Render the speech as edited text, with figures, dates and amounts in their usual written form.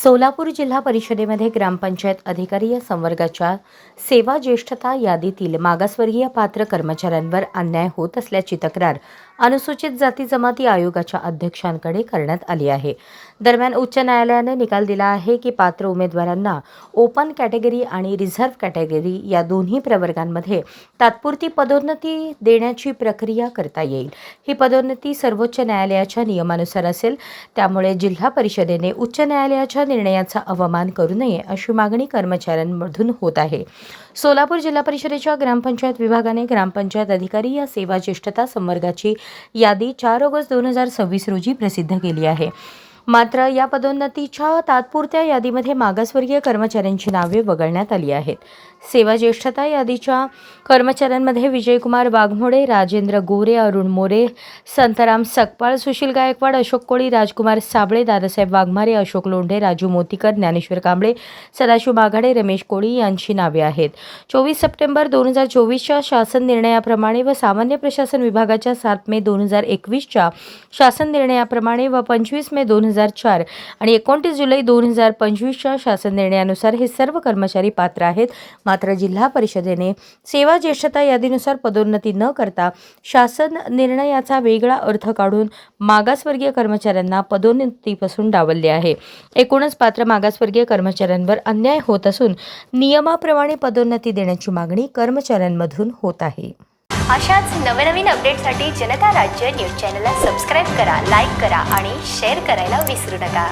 सोलापूर जिल्हा परिषदेमध्ये ग्रामपंचायत अधिकारी या संवर्गाच्या सेवा ज्येष्ठता यादीतील मागासवर्गीय पात्र कर्मचाऱ्यांवर अन्याय होत असल्याची तक्रार अनुसूचित जाती जमाती आयोगाच्या अध्यक्षांकडे करण्यात आली आहे। दरम्यान उच्च न्यायालयाने निकाल दिला आहे की पात्र उमेदवारांना ओपन कॅटेगरी आणि रिझर्व्ह कॅटेगरी या दोन्ही प्रवर्गांमध्ये तात्पुरती पदोन्नती देण्याची प्रक्रिया करता येईल। ही पदोन्नती सर्वोच्च न्यायालयाच्या नियमानुसार असेल, त्यामुळे जिल्हा परिषदेने उच्च न्यायालयाच्या निर्णयाचा अवमान करू नये अशी मागणी कर्मचाऱ्यांमधून होत आहे। सोलापूर जिल्हा परिषदेच्या ग्रामपंचायत विभागाने ग्रामपंचायत अधिकारी या सेवा ज्येष्ठता संवर्गाची यादी 4 ऑगस्ट 2026 रोजी प्रसिद्ध केली आहे। मात्र या पदोन्नतीच्या तात्पुरत्या यादीमध्ये मागासवर्गीय कर्मचाऱ्यांची नावे वगळण्यात आली आहेत। सेवा ज्येष्ठता यादीच्या कर्मचाऱ्यांमध्ये विजयकुमार वाघमोडे, राजेंद्र गोरे, अरुण मोरे, संतराम सकपाळ, सुशील गायकवाड, अशोक कोळी, राजकुमार साबळे, दादासाहेब वाघमारे, अशोक लोंढे, राजू मोतीकर, ज्ञानेश्वर कांबळे, सदाशिव माघाडे, रमेश कोळी यांची नावे आहेत। 24 सप्टेंबर 2024च्या शासन निर्णयाप्रमाणे व सामान्य प्रशासन विभागाच्या 7 मे 2021च्या शासन निर्णयाप्रमाणे व 25 मे 2004 आणि 29 जुलै 2025च्या शासन निर्णयानुसार हे सर्व कर्मचारी पात्र आहेत। मात्र जिल्हा परिषदेने सेवा ज्येष्ठता यादीनुसार पदोन्नती न करता शासन निर्णयाचा वेगळा अर्थ काढून मागासवर्गीय कर्मचाऱ्यांना पदोन्नतीपासून डावलले आहे। एकूणच पात्र मागासवर्गीय कर्मचाऱ्यांवर अन्याय होत असून नियमाप्रमाणे पदोन्नती देण्याची मागणी कर्मचाऱ्यांमधून होत आहे। अशाच नवनवीन अपडेटसाठी जनता राज्य न्यूज चॅनलला सबस्क्राईब करा, लाईक करा आणि शेअर करायला विसरू नका।